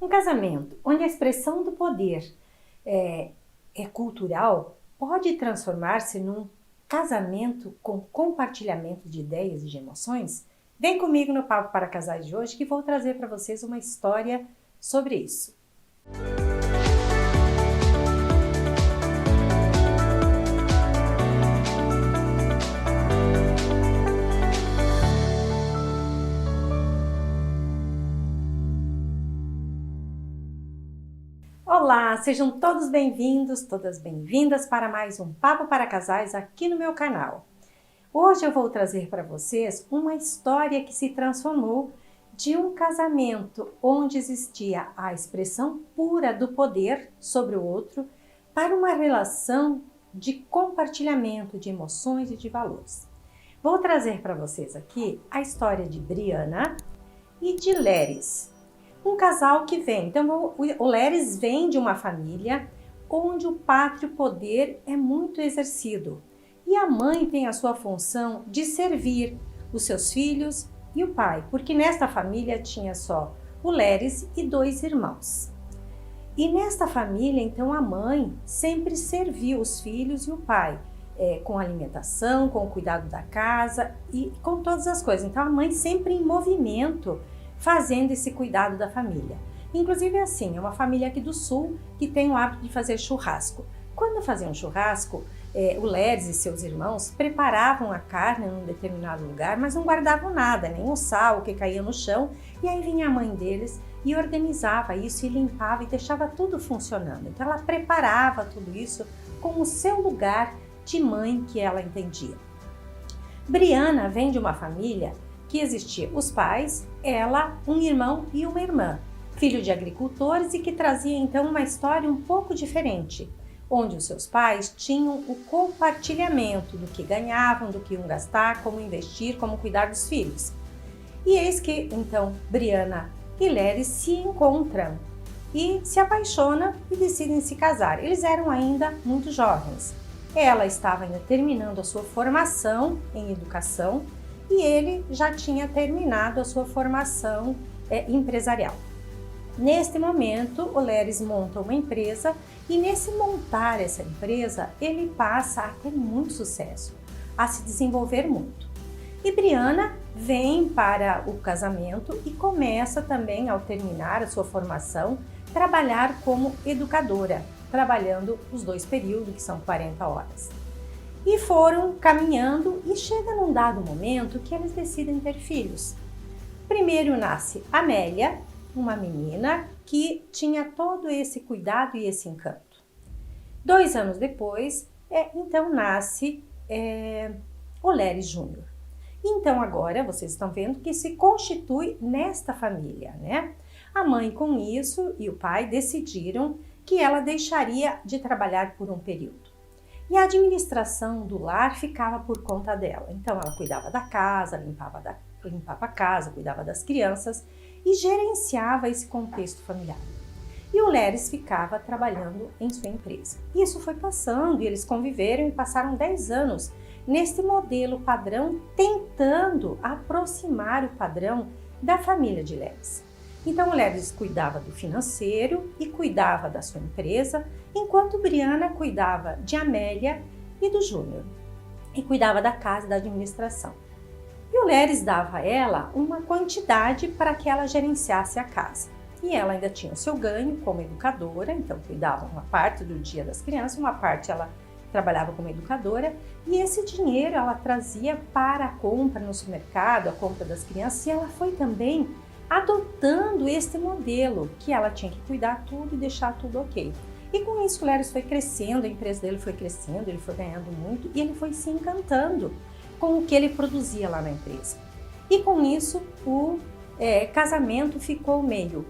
Um casamento onde a expressão do poder é cultural pode transformar-se num casamento com compartilhamento de ideias e de emoções? Vem comigo no Papo para Casais de hoje que vou trazer para vocês uma história sobre isso. Olá, sejam todos bem-vindos, todas bem-vindas para mais um Papo para Casais aqui no meu canal. Hoje eu vou trazer para vocês uma história que se transformou de um casamento onde existia a expressão pura do poder sobre o outro para uma relação de compartilhamento de emoções e de valores. Vou trazer para vocês aqui a história de Briana e de Leris. Um casal que vem, então o Leris vem de uma família onde o pátrio poder é muito exercido e a mãe tem a sua função de servir os seus filhos e o pai, porque nesta família tinha só o Leris e 2 irmãos. E nesta família, então, a mãe sempre serviu os filhos e o pai, com alimentação, com o cuidado da casa e com todas as coisas. Então a mãe sempre em movimento, fazendo esse cuidado da família. Inclusive assim, é uma família aqui do sul que tem o hábito de fazer churrasco. Quando faziam churrasco, o Leris e seus irmãos preparavam a carne num determinado lugar, mas não guardavam nada, nem o sal que caía no chão, e aí vinha a mãe deles e organizava isso e limpava e deixava tudo funcionando. Então ela preparava tudo isso com o seu lugar de mãe que ela entendia. Briana vem de uma família que existia os pais, ela, um irmão e uma irmã, filho de agricultores e que trazia então uma história um pouco diferente, onde os seus pais tinham o compartilhamento do que ganhavam, do que iam gastar, como investir, como cuidar dos filhos. E eis que então Briana e Leris se encontram e se apaixonam e decidem se casar. Eles eram ainda muito jovens. Ela estava ainda terminando a sua formação em educação e ele já tinha terminado a sua formação empresarial. Neste momento, o Leris monta uma empresa e nesse montar essa empresa, ele passa a ter muito sucesso, a se desenvolver muito. E Briana vem para o casamento e começa também, ao terminar a sua formação, trabalhar como educadora, trabalhando os 2 períodos, que são 40 horas. E foram caminhando e chega num dado momento que eles decidem ter filhos. Primeiro nasce Amélia, uma menina que tinha todo esse cuidado e esse encanto. 2 anos depois, então nasce o Leris Júnior. Então agora vocês estão vendo que se constitui nesta família, né? A mãe com isso e o pai decidiram que ela deixaria de trabalhar por um período. E a administração do lar ficava por conta dela. Então ela cuidava da casa, limpava a casa, cuidava das crianças e gerenciava esse contexto familiar. E o Leris ficava trabalhando em sua empresa. Isso foi passando e eles conviveram e passaram 10 anos neste modelo padrão, tentando aproximar o padrão da família de Leris. Então o Leris cuidava do financeiro e cuidava da sua empresa, enquanto Briana cuidava de Amélia e do Júnior, e cuidava da casa e da administração. E o Leris dava a ela uma quantidade para que ela gerenciasse a casa. E ela ainda tinha o seu ganho como educadora, então cuidava uma parte do dia das crianças, uma parte ela trabalhava como educadora, e esse dinheiro ela trazia para a compra no supermercado, a compra das crianças, e ela foi também adotando este modelo, que ela tinha que cuidar tudo e deixar tudo ok. E com isso o Leris foi crescendo, a empresa dele foi crescendo, ele foi ganhando muito e ele foi se encantando com o que ele produzia lá na empresa. E com isso o casamento ficou meio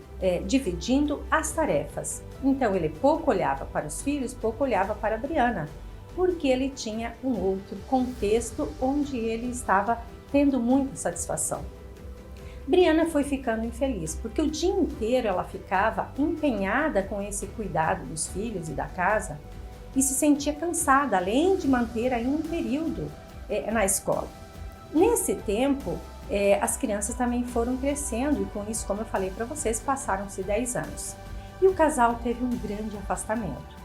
dividindo as tarefas. Então ele pouco olhava para os filhos, pouco olhava para a Briana, porque ele tinha um outro contexto onde ele estava tendo muita satisfação. Briana foi ficando infeliz, porque o dia inteiro ela ficava empenhada com esse cuidado dos filhos e da casa e se sentia cansada, além de manter ainda um período na escola. Nesse tempo, as crianças também foram crescendo e com isso, como eu falei para vocês, passaram-se 10 anos. E o casal teve um grande afastamento,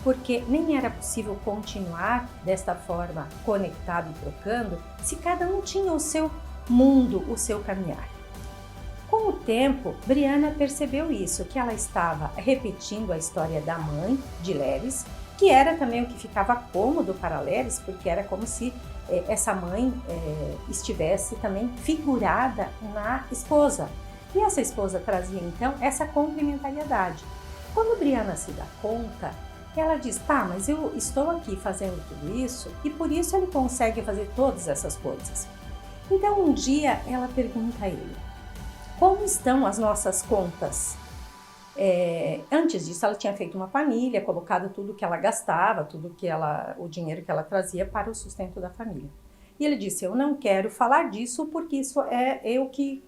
porque nem era possível continuar desta forma, conectado e trocando, se cada um tinha o seu mundo, o seu caminhar. Com o tempo, Brianna percebeu isso, que ela estava repetindo a história da mãe de Leris, que era também o que ficava cômodo para Leris, porque era como se essa mãe estivesse também figurada na esposa. E essa esposa trazia então essa complementariedade. Quando Brianna se dá conta, ela diz, tá, mas eu estou aqui fazendo tudo isso e por isso ele consegue fazer todas essas coisas. Então um dia ela pergunta a ele, como estão as nossas contas? Antes disso ela tinha feito uma planilha, colocado tudo que ela gastava, o dinheiro que ela trazia para o sustento da família. E ele disse, eu não quero falar disso porque isso é eu que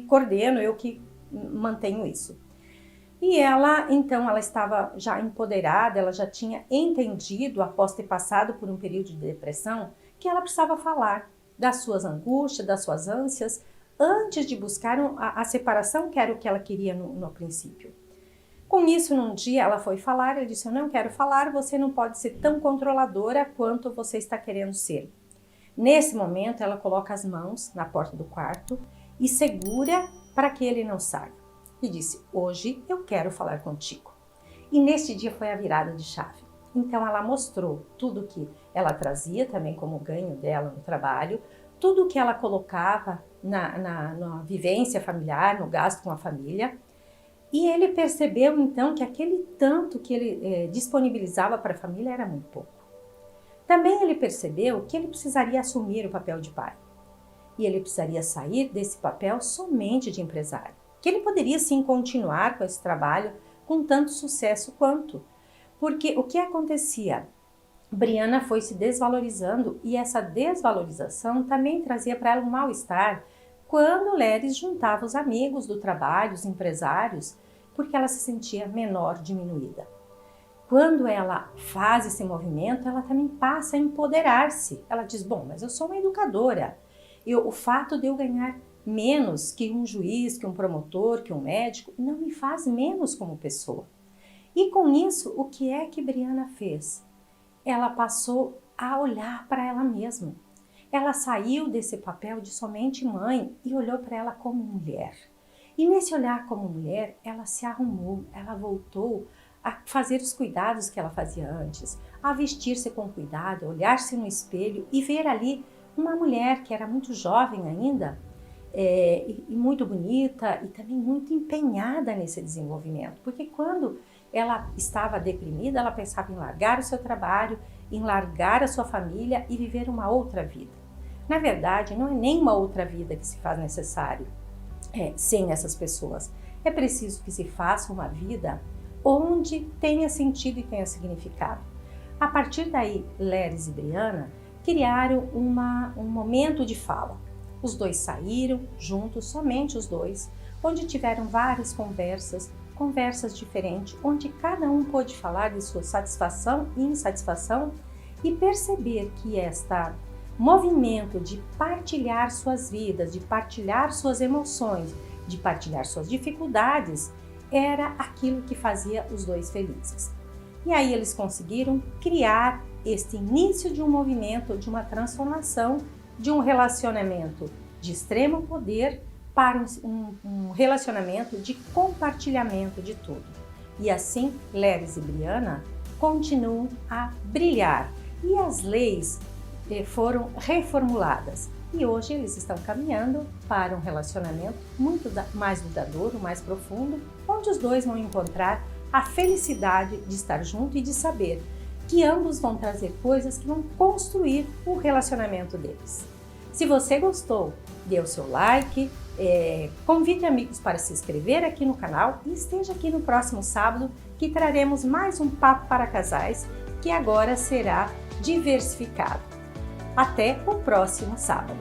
coordeno, eu que mantenho isso. E ela, então, ela estava já empoderada, ela já tinha entendido, após ter passado por um período de depressão, que ela precisava falar das suas angústias, das suas ânsias, antes de buscar a separação, que era o que ela queria no princípio. Com isso, num dia ela foi falar, ele disse, eu não quero falar, você não pode ser tão controladora quanto você está querendo ser. Nesse momento, ela coloca as mãos na porta do quarto e segura para que ele não saia. E disse, hoje eu quero falar contigo. E neste dia foi a virada de chave. Então ela mostrou tudo que ela trazia também como ganho dela no trabalho, tudo que ela colocava na vivência familiar, no gasto com a família. E ele percebeu então que aquele tanto que ele disponibilizava para a família era muito pouco. Também ele percebeu que ele precisaria assumir o papel de pai. E ele precisaria sair desse papel somente de empresário. Que ele poderia sim continuar com esse trabalho com tanto sucesso quanto. Porque o que acontecia? Brianna foi se desvalorizando e essa desvalorização também trazia para ela um mal-estar quando Leris juntava os amigos do trabalho, os empresários, porque ela se sentia menor, diminuída. Quando ela faz esse movimento, ela também passa a empoderar-se. Ela diz, bom, mas eu sou uma educadora. O fato de eu ganhar menos que um juiz, que um promotor, que um médico, não me faz menos como pessoa. E com isso, o que é que Brianna fez? Ela passou a olhar para ela mesma. Ela saiu desse papel de somente mãe e olhou para ela como mulher. E nesse olhar como mulher, ela se arrumou, ela voltou a fazer os cuidados que ela fazia antes, a vestir-se com cuidado, olhar-se no espelho e ver ali uma mulher que era muito jovem ainda, e muito bonita e também muito empenhada nesse desenvolvimento. Porque quando ela estava deprimida, ela pensava em largar o seu trabalho, em largar a sua família e viver uma outra vida. Na verdade, não é nem uma outra vida que se faz necessário sem essas pessoas. É preciso que se faça uma vida onde tenha sentido e tenha significado. A partir daí, Leris e Brianna criaram um momento de fala. Os dois saíram juntos, somente os dois, onde tiveram várias conversas diferentes, onde cada um pôde falar de sua satisfação e insatisfação e perceber que este movimento de partilhar suas vidas, de partilhar suas emoções, de partilhar suas dificuldades, era aquilo que fazia os dois felizes. E aí eles conseguiram criar este início de um movimento, de uma transformação, de um relacionamento de extremo poder para um relacionamento de compartilhamento de tudo. E assim, Leris e Brianna continuam a brilhar. E as leis foram reformuladas. E hoje eles estão caminhando para um relacionamento muito mais duradouro, mais profundo, onde os dois vão encontrar a felicidade de estar junto e de saber que ambos vão trazer coisas que vão construir o relacionamento deles. Se você gostou, dê o seu like, convide amigos para se inscrever aqui no canal e esteja aqui no próximo sábado que traremos mais um Papo para Casais que agora será diversificado. Até o próximo sábado!